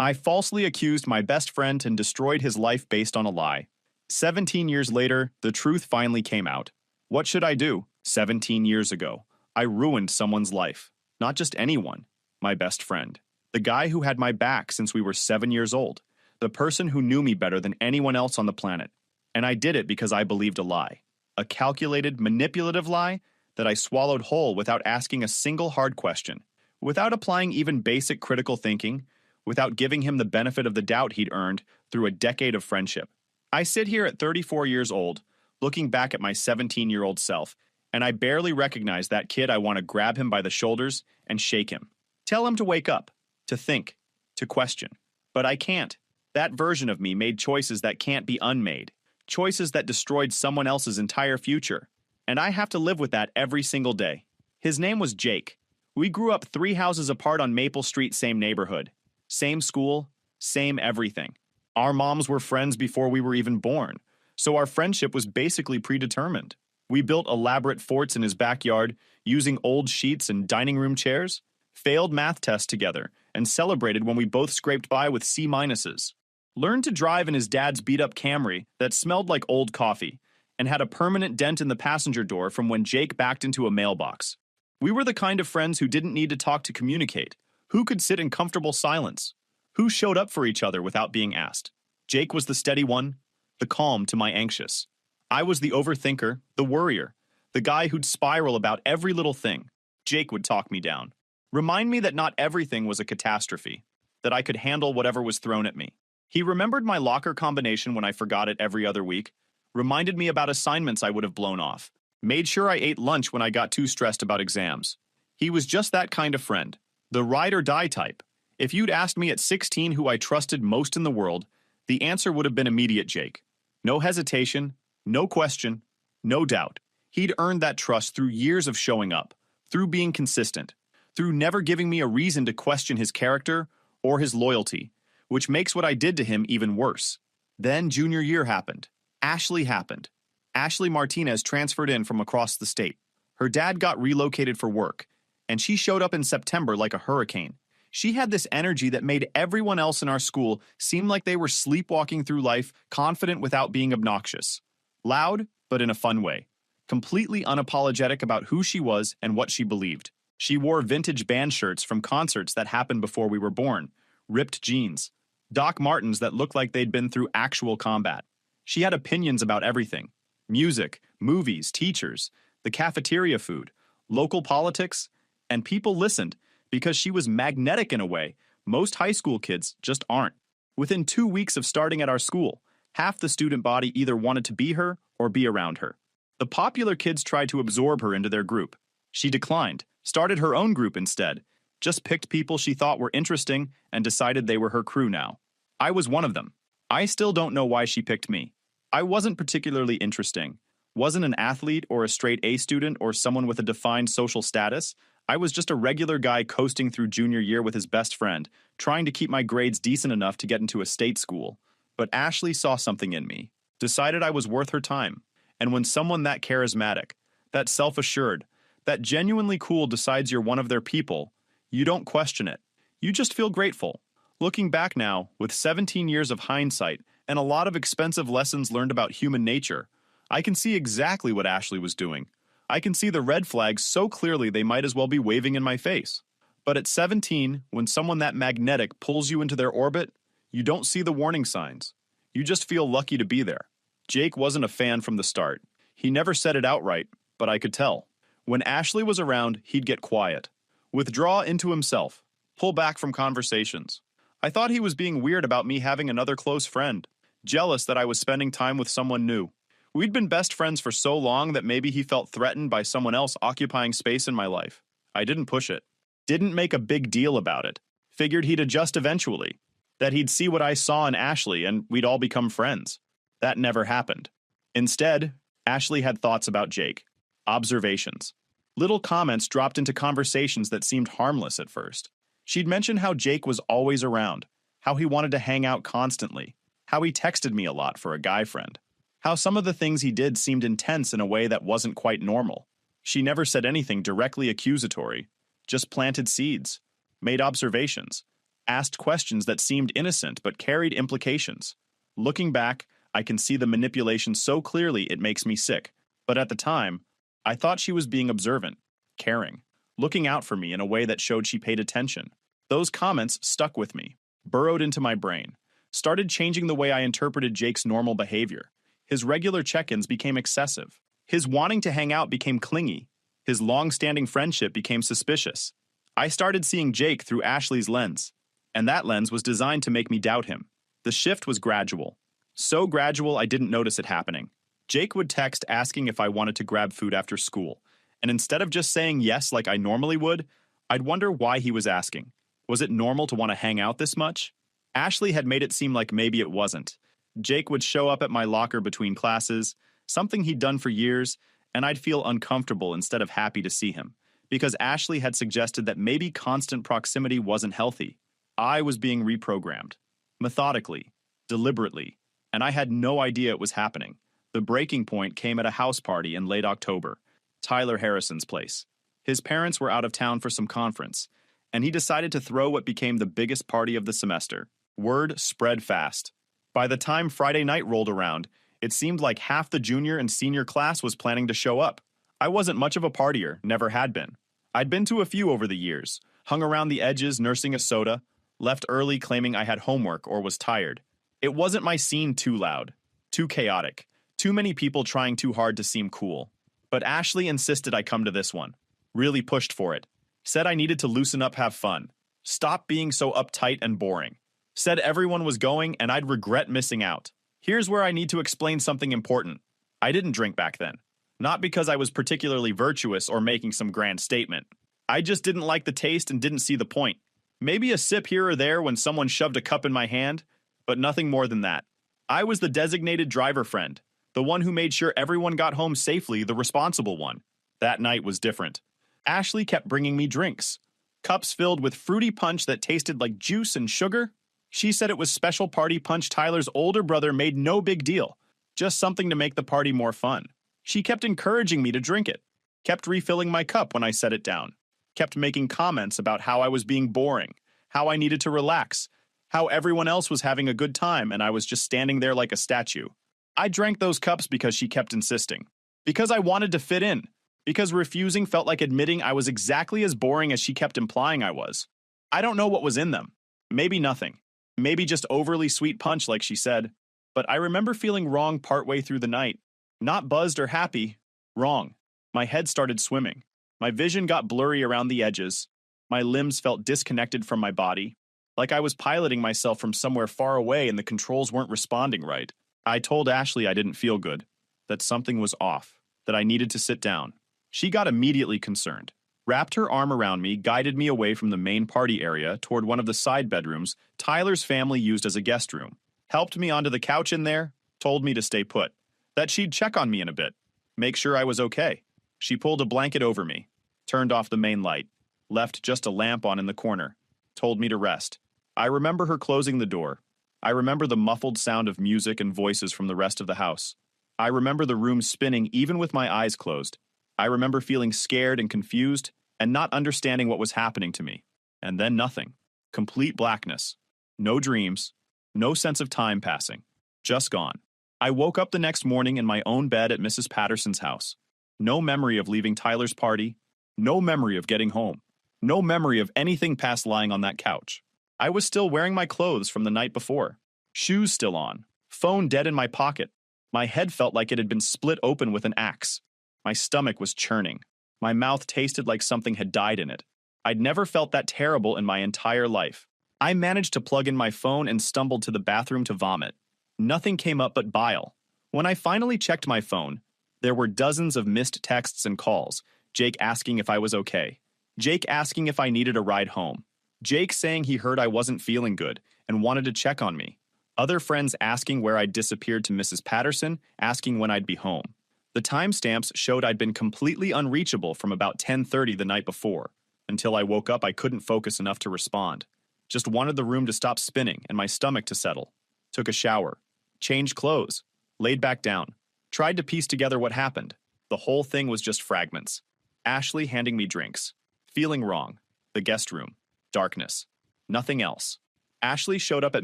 I falsely accused my best friend and destroyed his life based on a lie. 17 years later, the truth finally came out. What should I do? 17 years ago, I ruined someone's life. Not just anyone, my best friend. The guy who had my back since we were 7 years old. The person who knew me better than anyone else on the planet. And I did it because I believed a lie. A calculated, manipulative lie that I swallowed whole without asking a single hard question, without applying even basic critical thinking, without giving him the benefit of the doubt he'd earned through a decade of friendship. I sit here at 34 years old, looking back at my 17-year-old self, and I barely recognize that kid. I want to grab him by the shoulders and shake him. Tell him to wake up, to think, to question. But I can't. That version of me made choices that can't be unmade, choices that destroyed someone else's entire future. And I have to live with that every single day. His name was Jake. We grew up 3 houses apart on Maple Street, same neighborhood. Same school, same everything. Our moms were friends before we were even born, so our friendship was basically predetermined. We built elaborate forts in his backyard using old sheets and dining room chairs, failed math tests together, and celebrated when we both scraped by with C-minuses. Learned to drive in his dad's beat-up Camry that smelled like old coffee and had a permanent dent in the passenger door from when Jake backed into a mailbox. We were the kind of friends who didn't need to talk to communicate, who could sit in comfortable silence, who showed up for each other without being asked. Jake was the steady one, the calm to my anxious. I was the overthinker, the worrier, the guy who'd spiral about every little thing. Jake would talk me down. Remind me that not everything was a catastrophe, that I could handle whatever was thrown at me. He remembered my locker combination when I forgot it every other week, reminded me about assignments I would have blown off, made sure I ate lunch when I got too stressed about exams. He was just that kind of friend, the ride or die type. If you'd asked me at 16 who I trusted most in the world, the answer would have been immediate Jake. No hesitation, no question, no doubt. He'd earned that trust through years of showing up, through being consistent, through never giving me a reason to question his character or his loyalty, which makes what I did to him even worse. Then junior year happened. Ashley happened. Ashley Martinez transferred in from across the state. Her dad got relocated for work, and she showed up in September like a hurricane. She had this energy that made everyone else in our school seem like they were sleepwalking through life, confident without being obnoxious. Loud, but in a fun way. Completely unapologetic about who she was and what she believed. She wore vintage band shirts from concerts that happened before we were born, ripped jeans, Doc Martens that looked like they'd been through actual combat. She had opinions about everything. Music, movies, teachers, the cafeteria food, local politics, and people listened because she was magnetic in a way most high school kids just aren't. Within 2 weeks of starting at our school, half the student body either wanted to be her or be around her. The popular kids tried to absorb her into their group. She declined, started her own group instead, just picked people she thought were interesting and decided they were her crew now. I was one of them. I still don't know why she picked me. I wasn't particularly interesting. Wasn't an athlete or a straight A student or someone with a defined social status. I was just a regular guy coasting through junior year with his best friend, trying to keep my grades decent enough to get into a state school. But Ashley saw something in me, decided I was worth her time. And when someone that charismatic, that self-assured, that genuinely cool decides you're one of their people, you don't question it. You just feel grateful. Looking back now, with 17 years of hindsight and a lot of expensive lessons learned about human nature, I can see exactly what Ashley was doing. I can see the red flags so clearly they might as well be waving in my face. But at 17, when someone that magnetic pulls you into their orbit, you don't see the warning signs. You just feel lucky to be there. Jake wasn't a fan from the start. He never said it outright, but I could tell. When Ashley was around, he'd get quiet, withdraw into himself, pull back from conversations. I thought he was being weird about me having another close friend, jealous that I was spending time with someone new. We'd been best friends for so long that maybe he felt threatened by someone else occupying space in my life. I didn't push it. Didn't make a big deal about it. Figured he'd adjust eventually. That he'd see what I saw in Ashley and we'd all become friends. That never happened. Instead, Ashley had thoughts about Jake. Observations. Little comments dropped into conversations that seemed harmless at first. She'd mentioned how Jake was always around, how he wanted to hang out constantly, how he texted me a lot for a guy friend, how some of the things he did seemed intense in a way that wasn't quite normal. She never said anything directly accusatory, just planted seeds, made observations, asked questions that seemed innocent but carried implications. Looking back, I can see the manipulation so clearly it makes me sick. But at the time, I thought she was being observant, caring, looking out for me in a way that showed she paid attention. Those comments stuck with me, burrowed into my brain, started changing the way I interpreted Jake's normal behavior. His regular check-ins became excessive. His wanting to hang out became clingy. His long-standing friendship became suspicious. I started seeing Jake through Ashley's lens, and that lens was designed to make me doubt him. The shift was gradual. So gradual I didn't notice it happening. Jake would text asking if I wanted to grab food after school, and instead of just saying yes like I normally would, I'd wonder why he was asking. Was it normal to want to hang out this much? Ashley had made it seem like maybe it wasn't. Jake would show up at my locker between classes, something he'd done for years, and I'd feel uncomfortable instead of happy to see him, because Ashley had suggested that maybe constant proximity wasn't healthy. I was being reprogrammed, methodically, deliberately, and I had no idea it was happening. The breaking point came at a house party in late October, Tyler Harrison's place. His parents were out of town for some conference, and he decided to throw what became the biggest party of the semester. Word spread fast. By the time Friday night rolled around, it seemed like half the junior and senior class was planning to show up. I wasn't much of a partier, never had been. I'd been to a few over the years, hung around the edges nursing a soda, left early claiming I had homework or was tired. It wasn't my scene too loud, too chaotic, too many people trying too hard to seem cool. But Ashley insisted I come to this one. Really pushed for it. Said I needed to loosen up, have fun. Stop being so uptight and boring. Said everyone was going and I'd regret missing out. Here's where I need to explain something important. I didn't drink back then. Not because I was particularly virtuous or making some grand statement. I just didn't like the taste and didn't see the point. Maybe a sip here or there when someone shoved a cup in my hand, but nothing more than that. I was the designated driver friend, the one who made sure everyone got home safely, the responsible one. That night was different. Ashley kept bringing me drinks. Cups filled with fruity punch that tasted like juice and sugar. She said it was special party punch Tyler's older brother made no big deal, just something to make the party more fun. She kept encouraging me to drink it, kept refilling my cup when I set it down, kept making comments about how I was being boring, how I needed to relax, how everyone else was having a good time and I was just standing there like a statue. I drank those cups because she kept insisting, because I wanted to fit in, because refusing felt like admitting I was exactly as boring as she kept implying I was. I don't know what was in them. Maybe nothing. Maybe just overly sweet punch like she said. But I remember feeling wrong partway through the night. Not buzzed or happy. Wrong. My head started swimming. My vision got blurry around the edges. My limbs felt disconnected from my body, like I was piloting myself from somewhere far away and the controls weren't responding right. I told Ashley I didn't feel good, that something was off, that I needed to sit down. She got immediately concerned, wrapped her arm around me, guided me away from the main party area toward one of the side bedrooms Tyler's family used as a guest room, helped me onto the couch in there, told me to stay put, that she'd check on me in a bit, make sure I was okay. She pulled a blanket over me, turned off the main light, left just a lamp on in the corner, told me to rest. I remember her closing the door. I remember the muffled sound of music and voices from the rest of the house. I remember the room spinning even with my eyes closed. I remember feeling scared and confused and not understanding what was happening to me. And then nothing. Complete blackness. No dreams. No sense of time passing. Just gone. I woke up the next morning in my own bed at Mrs. Patterson's house. No memory of leaving Tyler's party. No memory of getting home. No memory of anything past lying on that couch. I was still wearing my clothes from the night before. Shoes still on. Phone dead in my pocket. My head felt like it had been split open with an axe. My stomach was churning. My mouth tasted like something had died in it. I'd never felt that terrible in my entire life. I managed to plug in my phone and stumbled to the bathroom to vomit. Nothing came up but bile. When I finally checked my phone, there were dozens of missed texts and calls. Jake asking if I was okay. Jake asking if I needed a ride home. Jake saying he heard I wasn't feeling good and wanted to check on me. Other friends asking where I'd disappeared to Mrs. Patterson, asking when I'd be home. The timestamps showed I'd been completely unreachable from about 10:30 the night before. Until I woke up, I couldn't focus enough to respond. Just wanted the room to stop spinning and my stomach to settle. Took a shower. Changed clothes. Laid back down. Tried to piece together what happened. The whole thing was just fragments. Ashley handing me drinks. Feeling wrong. The guest room. Darkness. Nothing else. Ashley showed up at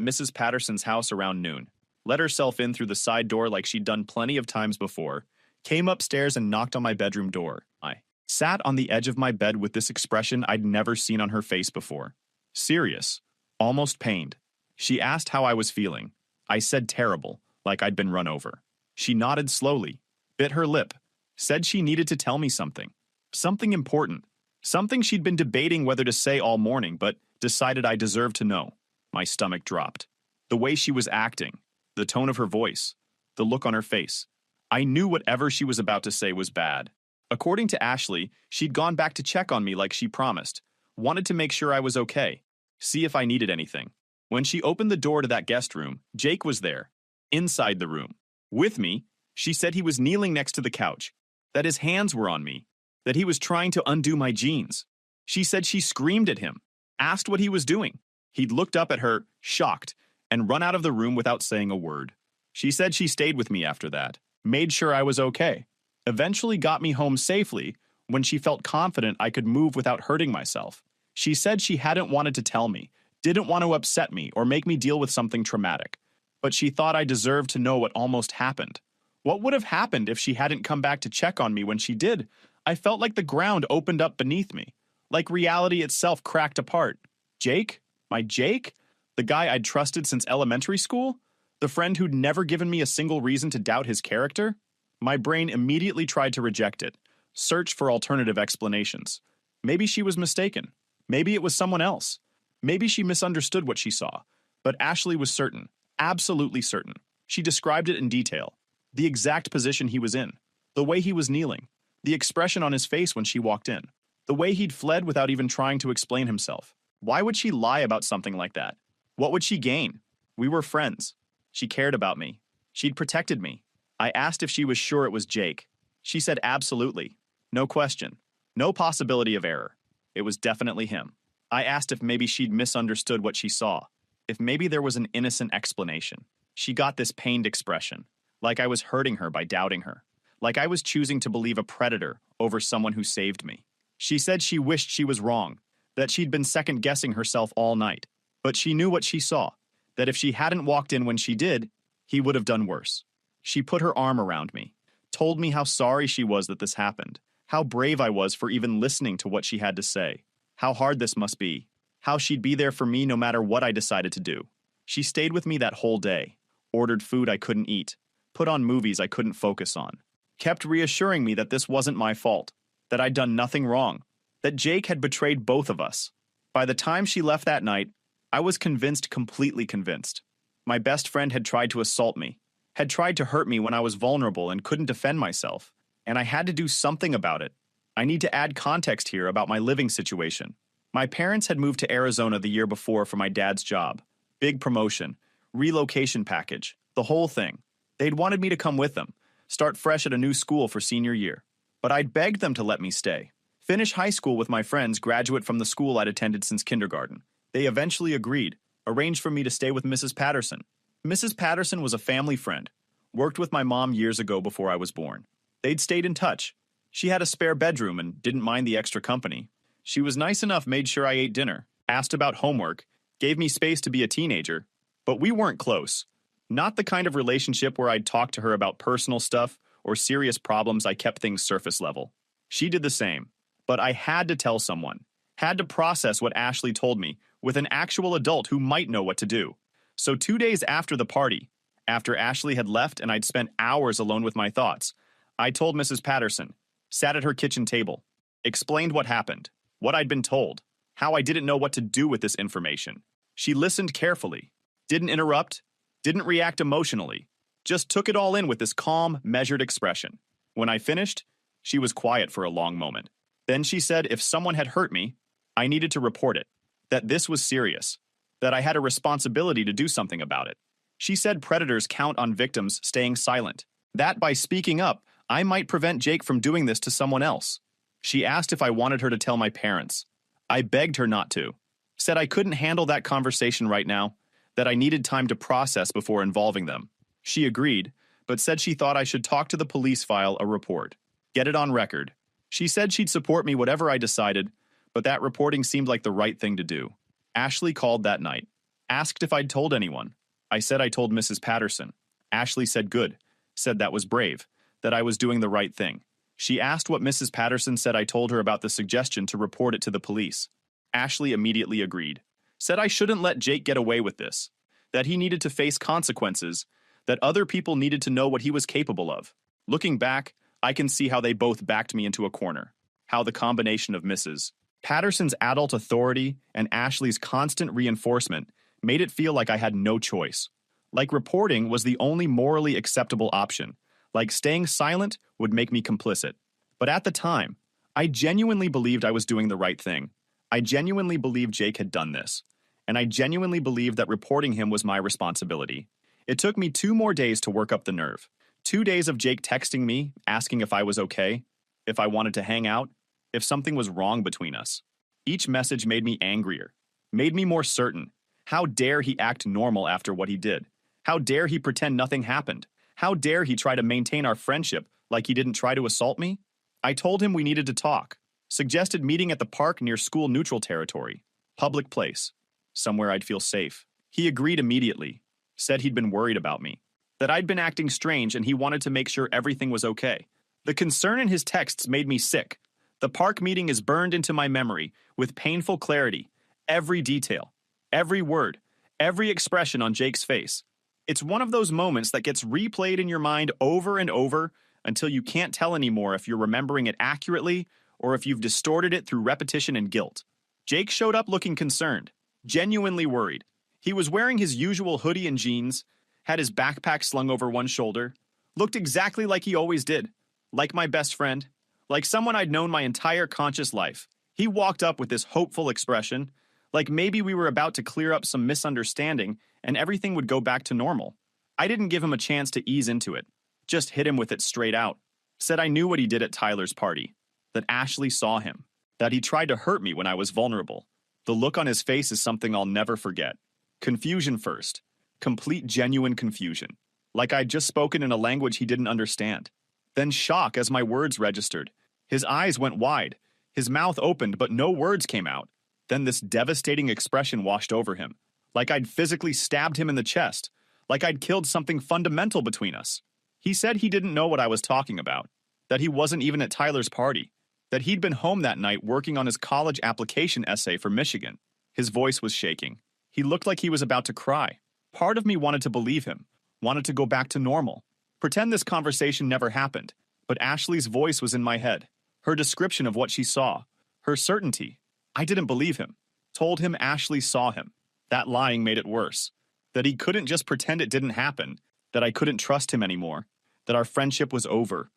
Mrs. Patterson's house around noon, let herself in through the side door like she'd done plenty of times before, came upstairs and knocked on my bedroom door. I sat on the edge of my bed with this expression I'd never seen on her face before. Serious. Almost pained. She asked how I was feeling. I said terrible, like I'd been run over. She nodded slowly, bit her lip, said she needed to tell me something. Something important. Something she'd been debating whether to say all morning, but decided I deserved to know. My stomach dropped. The way she was acting, the tone of her voice, the look on her face. I knew whatever she was about to say was bad. According to Ashley, she'd gone back to check on me like she promised, wanted to make sure I was okay, see if I needed anything. When she opened the door to that guest room, Jake was there, inside the room. With me, she said he was kneeling next to the couch, that his hands were on me, that he was trying to undo my jeans. She said she screamed at him, asked what he was doing. He'd looked up at her, shocked, and run out of the room without saying a word. She said she stayed with me after that, made sure I was okay, eventually got me home safely when she felt confident I could move without hurting myself. She said she hadn't wanted to tell me, didn't want to upset me or make me deal with something traumatic, but she thought I deserved to know what almost happened. What would have happened if she hadn't come back to check on me when she did? I felt like the ground opened up beneath me, like reality itself cracked apart. Jake? My Jake? The guy I'd trusted since elementary school? The friend who'd never given me a single reason to doubt his character? My brain immediately tried to reject it, search for alternative explanations. Maybe she was mistaken. Maybe it was someone else. Maybe she misunderstood what she saw. But Ashley was certain, absolutely certain. She described it in detail. The exact position he was in, the way he was kneeling, the expression on his face when she walked in, the way he'd fled without even trying to explain himself. Why would she lie about something like that? What would she gain? We were friends. She cared about me. She'd protected me. I asked if she was sure it was Jake. She said absolutely. No question. No possibility of error. It was definitely him. I asked if maybe she'd misunderstood what she saw, if maybe there was an innocent explanation. She got this pained expression, like I was hurting her by doubting her, like I was choosing to believe a predator over someone who saved me. She said she wished she was wrong, that she'd been second-guessing herself all night, but she knew what she saw, that if she hadn't walked in when she did, he would have done worse. She put her arm around me, told me how sorry she was that this happened, how brave I was for even listening to what she had to say, how hard this must be, how she'd be there for me no matter what I decided to do. She stayed with me that whole day, ordered food I couldn't eat, put on movies I couldn't focus on, kept reassuring me that this wasn't my fault, that I'd done nothing wrong, that Jake had betrayed both of us. By the time she left that night, I was convinced, completely convinced. My best friend had tried to assault me, had tried to hurt me when I was vulnerable and couldn't defend myself, and I had to do something about it. I need to add context here about my living situation. My parents had moved to Arizona the year before for my dad's job. Big promotion, relocation package, the whole thing. They'd wanted me to come with them, start fresh at a new school for senior year. But I'd begged them to let me stay. Finish high school with my friends, graduate from the school I'd attended since kindergarten. They eventually agreed, arranged for me to stay with Mrs. Patterson. Mrs. Patterson was a family friend, worked with my mom years ago before I was born. They'd stayed in touch. She had a spare bedroom and didn't mind the extra company. She was nice enough, made sure I ate dinner, asked about homework, gave me space to be a teenager. But we weren't close. Not the kind of relationship where I'd talk to her about personal stuff or serious problems. I kept things surface level. She did the same. But I had to tell someone, had to process what Ashley told me with an actual adult who might know what to do. So 2 days after the party, after Ashley had left and I'd spent hours alone with my thoughts, I told Mrs. Patterson, sat at her kitchen table, explained what happened, what I'd been told, how I didn't know what to do with this information. She listened carefully, didn't interrupt, didn't react emotionally, just took it all in with this calm, measured expression. When I finished, she was quiet for a long moment. Then she said if someone had hurt me, I needed to report it, that this was serious, that I had a responsibility to do something about it. She said predators count on victims staying silent, that by speaking up, I might prevent Jake from doing this to someone else. She asked if I wanted her to tell my parents. I begged her not to, said I couldn't handle that conversation right now, that I needed time to process before involving them. She agreed, but said she thought I should talk to the police, file a report, get it on record. She said she'd support me whatever I decided, but that reporting seemed like the right thing to do. Ashley called that night. Asked if I'd told anyone. I said I told Mrs. Patterson. Ashley said good. Said that was brave. That I was doing the right thing. She asked what Mrs. Patterson said I told her about the suggestion to report it to the police. Ashley immediately agreed. Said I shouldn't let Jake get away with this. That he needed to face consequences. That other people needed to know what he was capable of. Looking back, I can see how they both backed me into a corner. How the combination of Mrs. Patterson's adult authority and Ashley's constant reinforcement made it feel like I had no choice. Like reporting was the only morally acceptable option. Like staying silent would make me complicit. But at the time, I genuinely believed I was doing the right thing. I genuinely believed Jake had done this. And I genuinely believed that reporting him was my responsibility. It took me 2 more days to work up the nerve. 2 days of Jake texting me, asking if I was okay, if I wanted to hang out, if something was wrong between us. Each message made me angrier, made me more certain. How dare he act normal after what he did? How dare he pretend nothing happened? How dare he try to maintain our friendship like he didn't try to assault me? I told him we needed to talk, suggested meeting at the park near school neutral territory, public place, somewhere I'd feel safe. He agreed immediately, said he'd been worried about me, that I'd been acting strange and he wanted to make sure everything was okay. The concern in his texts made me sick. The park meeting is burned into my memory with painful clarity, every detail, every word, every expression on Jake's face. It's one of those moments that gets replayed in your mind over and over until you can't tell anymore if you're remembering it accurately or if you've distorted it through repetition and guilt. Jake showed up looking concerned, genuinely worried. He was wearing his usual hoodie and jeans, had his backpack slung over one shoulder, looked exactly like he always did, like my best friend, like someone I'd known my entire conscious life. He walked up with this hopeful expression, like maybe we were about to clear up some misunderstanding and everything would go back to normal. I didn't give him a chance to ease into it, just hit him with it straight out. Said I knew what he did at Tyler's party, that Ashley saw him, that he tried to hurt me when I was vulnerable. The look on his face is something I'll never forget. Confusion first, complete genuine confusion, like I'd just spoken in a language he didn't understand. Then shock as my words registered. His eyes went wide, his mouth opened but no words came out. Then this devastating expression washed over him, like I'd physically stabbed him in the chest, like I'd killed something fundamental between us. He said he didn't know what I was talking about, that he wasn't even at Tyler's party, that he'd been home that night working on his college application essay for Michigan. His voice was shaking. He looked like he was about to cry. Part of me wanted to believe him, wanted to go back to normal, pretend this conversation never happened. But Ashley's voice was in my head, her description of what she saw, her certainty. I didn't believe him. Told him Ashley saw him. That lying made it worse. That he couldn't just pretend it didn't happen, that I couldn't trust him anymore, that our friendship was over.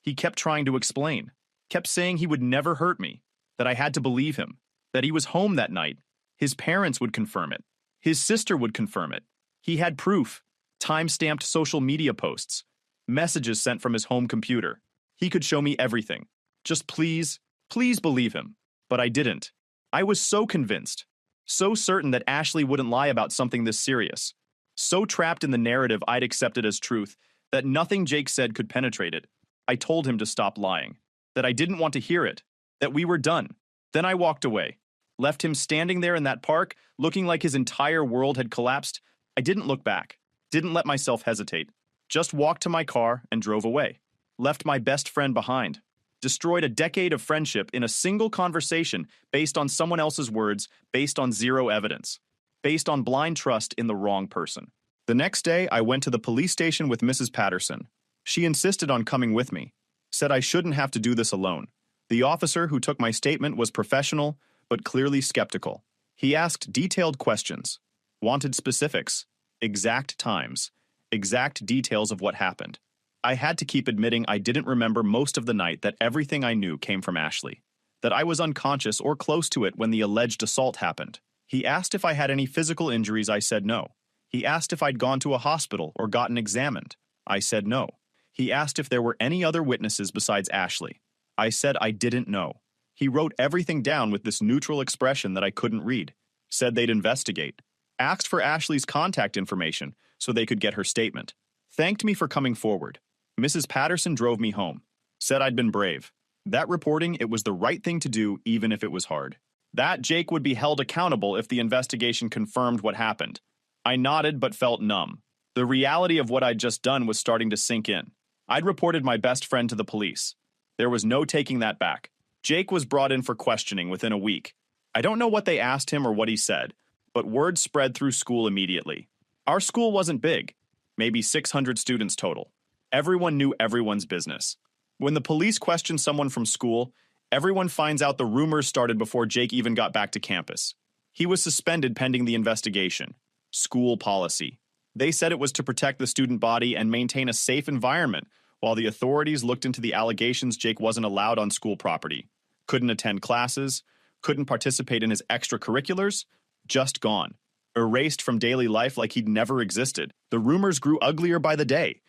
He kept trying to explain, kept saying he would never hurt me, that I had to believe him, that he was home that night. His parents would confirm it. His sister would confirm it. He had proof, time-stamped social media posts, messages sent from his home computer. He could show me everything. Just please believe him. But I didn't. I was so convinced, so certain that Ashley wouldn't lie about something this serious, so trapped in the narrative I'd accepted as truth that nothing Jake said could penetrate it. I told him to stop lying, that I didn't want to hear it, that we were done. Then I walked away, left him standing there in that park, looking like his entire world had collapsed. I didn't look back, didn't let myself hesitate, just walked to my car and drove away, left my best friend behind. Destroyed a decade of friendship in a single conversation based on someone else's words, based on zero evidence, based on blind trust in the wrong person. The next day, I went to the police station with Mrs. Patterson. She insisted on coming with me, said I shouldn't have to do this alone. The officer who took my statement was professional, but clearly skeptical. He asked detailed questions, wanted specifics, exact times, exact details of what happened. I had to keep admitting I didn't remember most of the night, that everything I knew came from Ashley, that I was unconscious or close to it when the alleged assault happened. He asked if I had any physical injuries. I said no. He asked if I'd gone to a hospital or gotten examined. I said no. He asked if there were any other witnesses besides Ashley. I said I didn't know. He wrote everything down with this neutral expression that I couldn't read. Said they'd investigate. Asked for Ashley's contact information so they could get her statement. Thanked me for coming forward. Mrs. Patterson drove me home. Said I'd been brave. That reporting, it was the right thing to do even if it was hard. That Jake would be held accountable if the investigation confirmed what happened. I nodded but felt numb. The reality of what I'd just done was starting to sink in. I'd reported my best friend to the police. There was no taking that back. Jake was brought in for questioning within a week. I don't know what they asked him or what he said, but word spread through school immediately. Our school wasn't big, maybe 600 students total. Everyone knew everyone's business. When the police questioned someone from school, everyone finds out the rumors started before Jake even got back to campus. He was suspended pending the investigation. School policy. They said it was to protect the student body and maintain a safe environment, while the authorities looked into the allegations Jake wasn't allowed on school property. Couldn't attend classes, couldn't participate in his extracurriculars, just gone. Erased from daily life like he'd never existed. The rumors grew uglier by the day.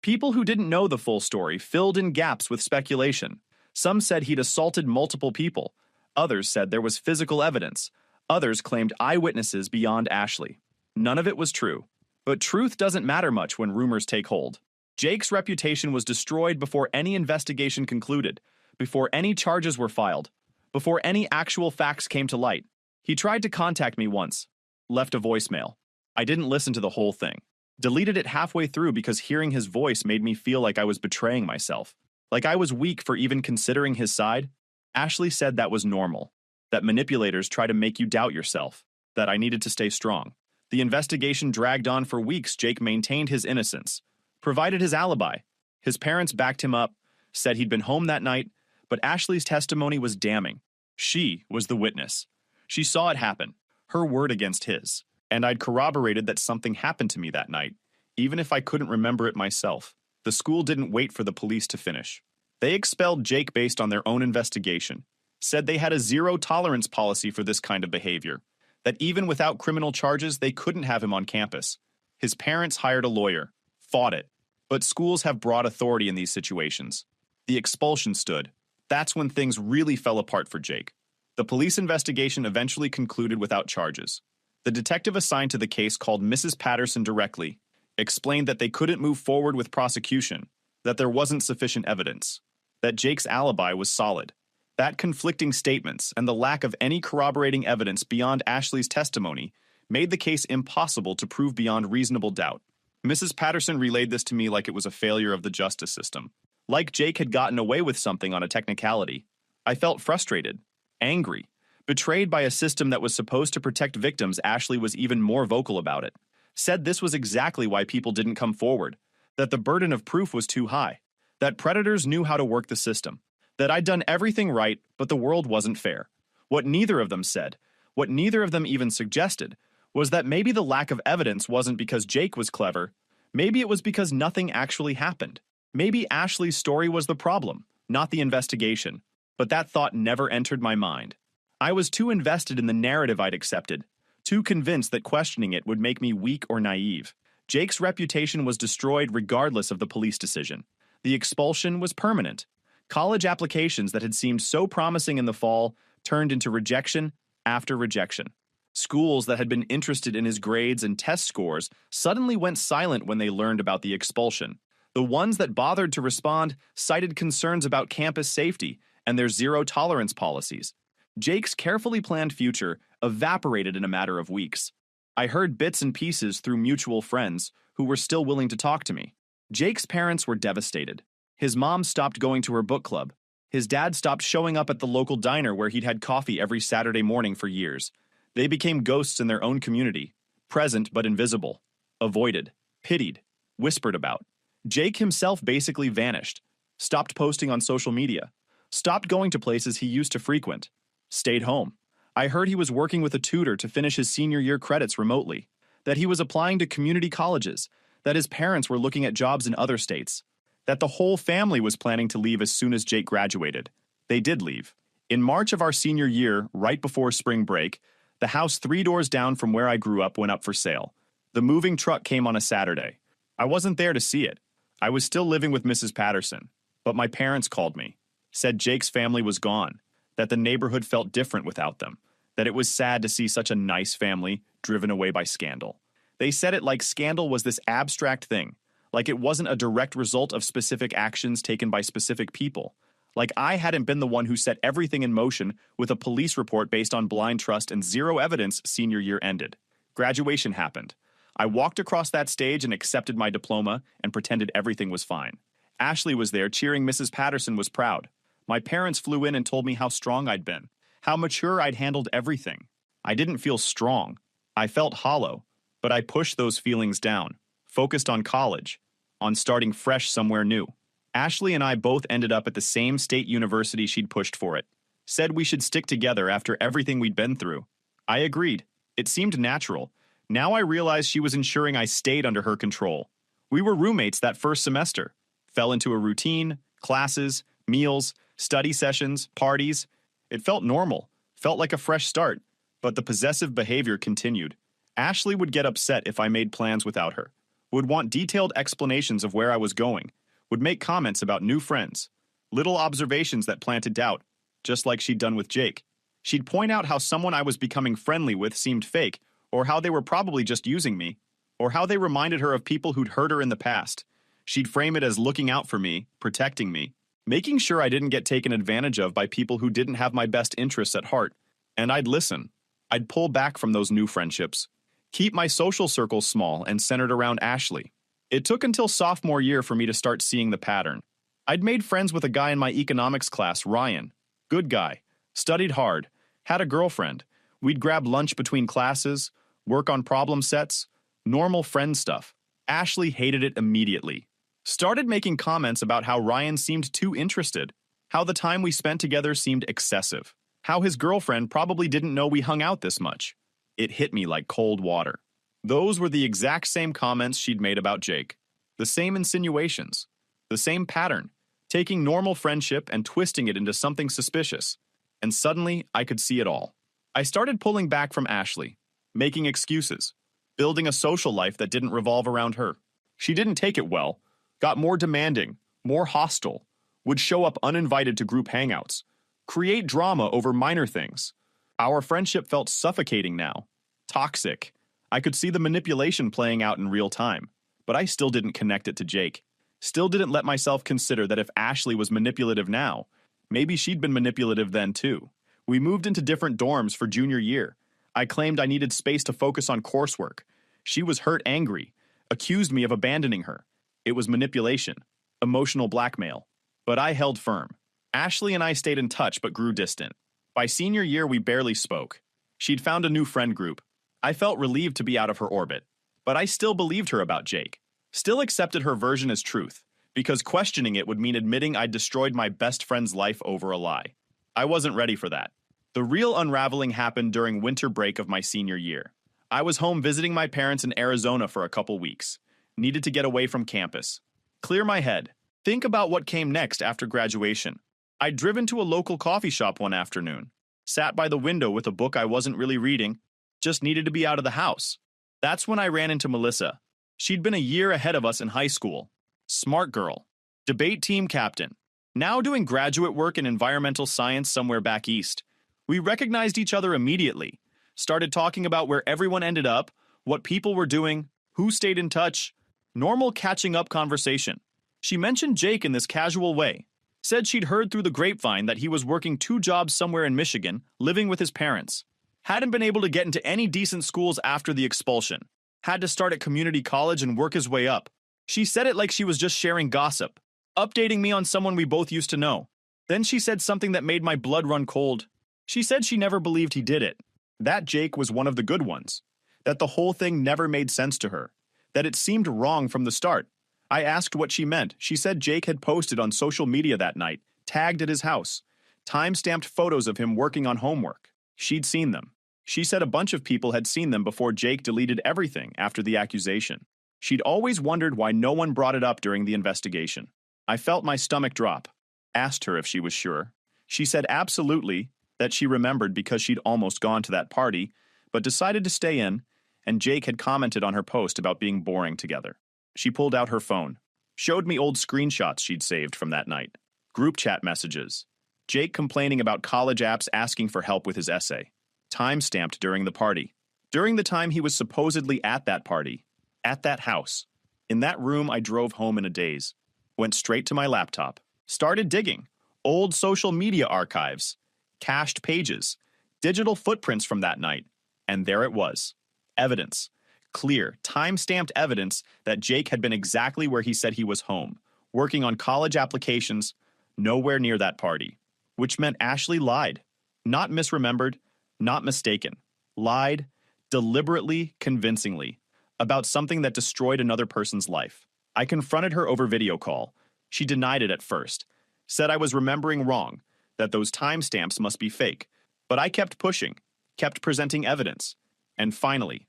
People who didn't know the full story filled in gaps with speculation. Some said he'd assaulted multiple people. Others said there was physical evidence. Others claimed eyewitnesses beyond Ashley. None of it was true. But truth doesn't matter much when rumors take hold. Jake's reputation was destroyed before any investigation concluded, before any charges were filed, before any actual facts came to light. He tried to contact me once, left a voicemail. I didn't listen to the whole thing. Deleted it halfway through because hearing his voice made me feel like I was betraying myself. Like I was weak for even considering his side. Ashley said that was normal. That manipulators try to make you doubt yourself. That I needed to stay strong. The investigation dragged on for weeks. Jake maintained his innocence. Provided his alibi. His parents backed him up. Said he'd been home that night. But Ashley's testimony was damning. She was the witness. She saw it happen. Her word against his. And I'd corroborated that something happened to me that night, even if I couldn't remember it myself. The school didn't wait for the police to finish. They expelled Jake based on their own investigation, said they had a zero-tolerance policy for this kind of behavior, that even without criminal charges, they couldn't have him on campus. His parents hired a lawyer, fought it. But schools have broad authority in these situations. The expulsion stood. That's when things really fell apart for Jake. The police investigation eventually concluded without charges. The detective assigned to the case called Mrs. Patterson directly, explained that they couldn't move forward with prosecution, that there wasn't sufficient evidence, that Jake's alibi was solid. That conflicting statements and the lack of any corroborating evidence beyond Ashley's testimony made the case impossible to prove beyond reasonable doubt. Mrs. Patterson relayed this to me like it was a failure of the justice system. Like Jake had gotten away with something on a technicality. I felt frustrated, angry. Betrayed by a system that was supposed to protect victims. Ashley was even more vocal about it. Said this was exactly why people didn't come forward. That the burden of proof was too high. That predators knew how to work the system. That I'd done everything right, but the world wasn't fair. What neither of them said, what neither of them even suggested, was that maybe the lack of evidence wasn't because Jake was clever. Maybe it was because nothing actually happened. Maybe Ashley's story was the problem, not the investigation. But that thought never entered my mind. I was too invested in the narrative I'd accepted, too convinced that questioning it would make me weak or naive. Jake's reputation was destroyed regardless of the police decision. The expulsion was permanent. College applications that had seemed so promising in the fall turned into rejection after rejection. Schools that had been interested in his grades and test scores suddenly went silent when they learned about the expulsion. The ones that bothered to respond cited concerns about campus safety and their zero-tolerance policies. Jake's carefully planned future evaporated in a matter of weeks. I heard bits and pieces through mutual friends who were still willing to talk to me. Jake's parents were devastated. His mom stopped going to her book club. His dad stopped showing up at the local diner where he'd had coffee every Saturday morning for years. They became ghosts in their own community, present but invisible, avoided, pitied, whispered about. Jake himself basically vanished, stopped posting on social media, stopped going to places he used to frequent. Stayed home. I heard he was working with a tutor to finish his senior year credits remotely, that he was applying to community colleges, that his parents were looking at jobs in other states, that the whole family was planning to leave as soon as Jake graduated. They did leave. In March of our senior year, right before spring break, the house 3 doors down from where I grew up went up for sale. The moving truck came on a Saturday. I wasn't there to see it. I was still living with Mrs. Patterson, but my parents called me, said Jake's family was gone, that the neighborhood felt different without them, that it was sad to see such a nice family driven away by scandal. They said it like scandal was this abstract thing, like it wasn't a direct result of specific actions taken by specific people. Like I hadn't been the one who set everything in motion with a police report based on blind trust and zero evidence. Senior year ended. Graduation happened. I walked across that stage and accepted my diploma and pretended everything was fine. Ashley was there cheering. Mrs. Patterson was proud. My parents flew in and told me how strong I'd been, how mature I'd handled everything. I didn't feel strong. I felt hollow, but I pushed those feelings down, focused on college, on starting fresh somewhere new. Ashley and I both ended up at the same state university. She'd pushed for it. Said we should stick together after everything we'd been through. I agreed. It seemed natural. Now I realized she was ensuring I stayed under her control. We were roommates that first semester. Fell into a routine, classes, meals, study sessions, parties. It felt normal, felt like a fresh start, but the possessive behavior continued. Ashley would get upset if I made plans without her, would want detailed explanations of where I was going, would make comments about new friends, little observations that planted doubt, just like she'd done with Jake. She'd point out how someone I was becoming friendly with seemed fake, or how they were probably just using me, or how they reminded her of people who'd hurt her in the past. She'd frame it as looking out for me, protecting me, making sure I didn't get taken advantage of by people who didn't have my best interests at heart. And I'd listen. I'd pull back from those new friendships, keep my social circle small and centered around Ashley. It took until sophomore year for me to start seeing the pattern. I'd made friends with a guy in my economics class, Ryan. Good guy. Studied hard. Had a girlfriend. We'd grab lunch between classes, work on problem sets, normal friend stuff. Ashley hated it immediately. Started making comments about how Ryan seemed too interested, how the time we spent together seemed excessive, how his girlfriend probably didn't know we hung out this much. It hit me like cold water. Those were the exact same comments she'd made about Jake. The same insinuations. The same pattern. Taking normal friendship and twisting it into something suspicious. And suddenly, I could see it all. I started pulling back from Ashley, making excuses, building a social life that didn't revolve around her. She didn't take it well, got more demanding, more hostile, would show up uninvited to group hangouts, create drama over minor things. Our friendship felt suffocating now, toxic. I could see the manipulation playing out in real time, but I still didn't connect it to Jake. Still didn't let myself consider that if Ashley was manipulative now, maybe she'd been manipulative then too. We moved into different dorms for junior year. I claimed I needed space to focus on coursework. She was hurt angry, accused me of abandoning her. It was manipulation, emotional blackmail. But I held firm. Ashley and I stayed in touch but grew distant. By senior year, we barely spoke. She'd found a new friend group. I felt relieved to be out of her orbit. But I still believed her about Jake. Still accepted her version as truth, because questioning it would mean admitting I'd destroyed my best friend's life over a lie. I wasn't ready for that. The real unraveling happened during winter break of my senior year. I was home visiting my parents in Arizona for a couple weeks. Needed to get away from campus. Clear my head. Think about what came next after graduation. I'd driven to a local coffee shop one afternoon. Sat by the window with a book I wasn't really reading. Just needed to be out of the house. That's when I ran into Melissa. She'd been a year ahead of us in high school. Smart girl. Debate team captain. Now doing graduate work in environmental science somewhere back east. We recognized each other immediately. Started talking about where everyone ended up, what people were doing, who stayed in touch. Normal catching up conversation. She mentioned Jake in this casual way. Said she'd heard through the grapevine that he was working 2 jobs somewhere in Michigan, living with his parents. Hadn't been able to get into any decent schools after the expulsion. Had to start at community college and work his way up. She said it like she was just sharing gossip, updating me on someone we both used to know. Then she said something that made my blood run cold. She said she never believed he did it. That Jake was one of the good ones. That the whole thing never made sense to her. That it seemed wrong from the start. I asked what she meant. She said Jake had posted on social media that night, tagged at his house, time-stamped photos of him working on homework. She'd seen them. She said a bunch of people had seen them before Jake deleted everything after the accusation. She'd always wondered why no one brought it up during the investigation. I felt my stomach drop. Asked her if she was sure. She said absolutely, that she remembered because she'd almost gone to that party, but decided to stay in, and Jake had commented on her post about being boring together. She pulled out her phone, showed me old screenshots she'd saved from that night, group chat messages, Jake complaining about college apps asking for help with his essay, time-stamped during the party, during the time he was supposedly at that party, at that house. In that room, I drove home in a daze, went straight to my laptop, started digging, old social media archives, cached pages, digital footprints from that night, and there it was. Evidence. Clear, time-stamped evidence that Jake had been exactly where he said he was home, working on college applications, nowhere near that party. Which meant Ashley lied. Not misremembered, not mistaken. Lied, deliberately, convincingly, about something that destroyed another person's life. I confronted her over video call. She denied it at first, said I was remembering wrong, that those timestamps must be fake. But I kept pushing, kept presenting evidence. And finally,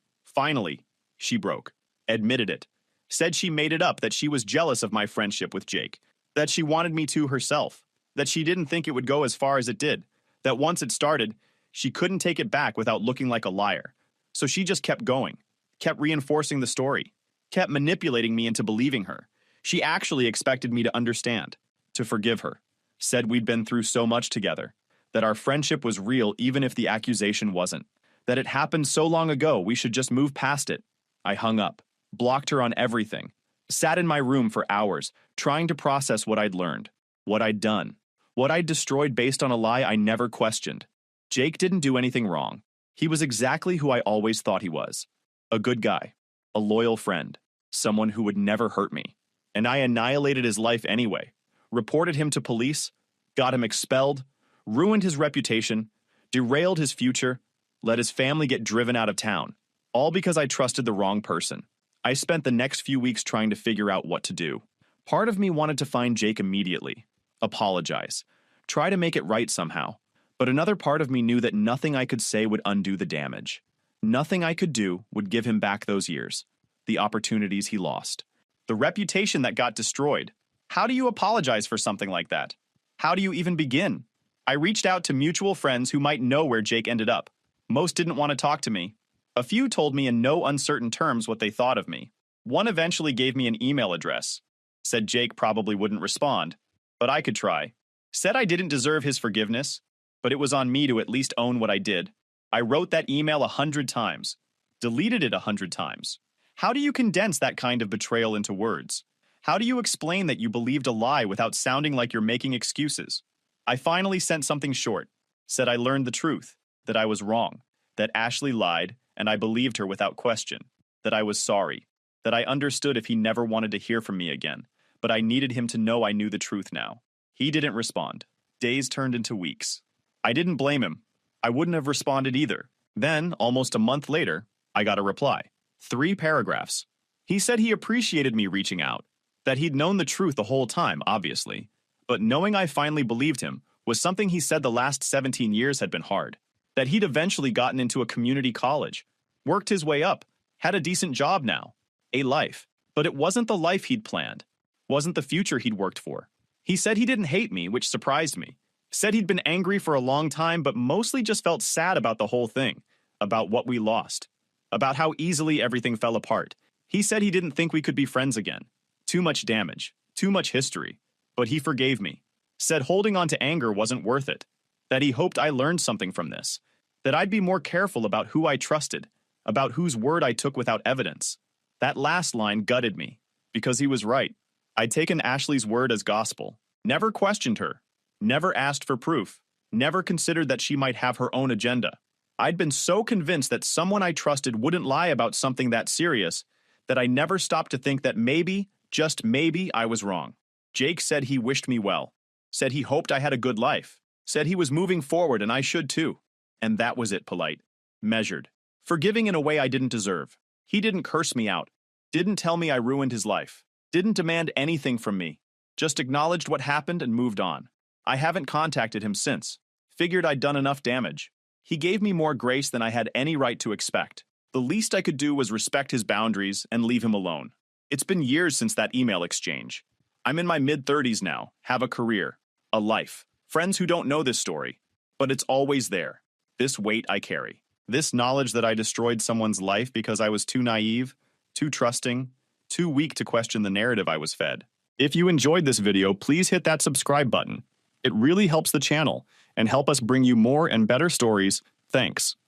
she broke, admitted it, said she made it up, that she was jealous of my friendship with Jake, that she wanted me to herself, that she didn't think it would go as far as it did, that once it started, she couldn't take it back without looking like a liar. So she just kept going, kept reinforcing the story, kept manipulating me into believing her. She actually expected me to understand, to forgive her, said we'd been through so much together, that our friendship was real even if the accusation wasn't, that it happened so long ago we should just move past it. I hung up, blocked her on everything, sat in my room for hours, trying to process what I'd learned, what I'd done, what I'd destroyed based on a lie I never questioned. Jake didn't do anything wrong. He was exactly who I always thought he was. A good guy, a loyal friend, someone who would never hurt me. And I annihilated his life anyway, reported him to police, got him expelled, ruined his reputation, derailed his future, let his family get driven out of town, all because I trusted the wrong person. I spent the next few weeks trying to figure out what to do. Part of me wanted to find Jake immediately, apologize, try to make it right somehow. But another part of me knew that nothing I could say would undo the damage. Nothing I could do would give him back those years, the opportunities he lost, the reputation that got destroyed. How do you apologize for something like that? How do you even begin? I reached out to mutual friends who might know where Jake ended up. Most didn't want to talk to me. A few told me in no uncertain terms what they thought of me. One eventually gave me an email address, said Jake probably wouldn't respond, but I could try. Said I didn't deserve his forgiveness, but it was on me to at least own what I did. I wrote that email 100 times, deleted it 100 times. How do you condense that kind of betrayal into words? How do you explain that you believed a lie without sounding like you're making excuses? I finally sent something short, said I learned the truth, that I was wrong, that Ashley lied, and I believed her without question, that I was sorry, that I understood if he never wanted to hear from me again, but I needed him to know I knew the truth now. He didn't respond. Days turned into weeks. I didn't blame him. I wouldn't have responded either. Then, almost a month later, I got a reply. 3 paragraphs. He said he appreciated me reaching out, that he'd known the truth the whole time, obviously, but knowing I finally believed him was something he said the last 17 years had been hard, that he'd eventually gotten into a community college, worked his way up, had a decent job now, a life, but it wasn't the life he'd planned, wasn't the future he'd worked for. He said he didn't hate me, which surprised me. Said he'd been angry for a long time, but mostly just felt sad about the whole thing, about what we lost, about how easily everything fell apart. He said he didn't think we could be friends again. Too much damage, too much history. But he forgave me. Said holding on to anger wasn't worth it. That he hoped I learned something from this. That I'd be more careful about who I trusted, about whose word I took without evidence. That last line gutted me, because he was right. I'd taken Ashley's word as gospel, never questioned her, never asked for proof, never considered that she might have her own agenda. I'd been so convinced that someone I trusted wouldn't lie about something that serious that I never stopped to think that maybe, just maybe, I was wrong. Jake said he wished me well, said he hoped I had a good life, said he was moving forward and I should too. And that was it, polite, measured, forgiving in a way I didn't deserve. He didn't curse me out, didn't tell me I ruined his life, didn't demand anything from me, just acknowledged what happened and moved on. I haven't contacted him since, figured I'd done enough damage. He gave me more grace than I had any right to expect. The least I could do was respect his boundaries and leave him alone. It's been years since that email exchange. I'm in my mid-30s now, have a career, a life, friends who don't know this story, but it's always there. This weight I carry, this knowledge that I destroyed someone's life because I was too naive, too trusting, too weak to question the narrative I was fed. If you enjoyed this video, please hit that subscribe button. It really helps the channel and help us bring you more and better stories. Thanks.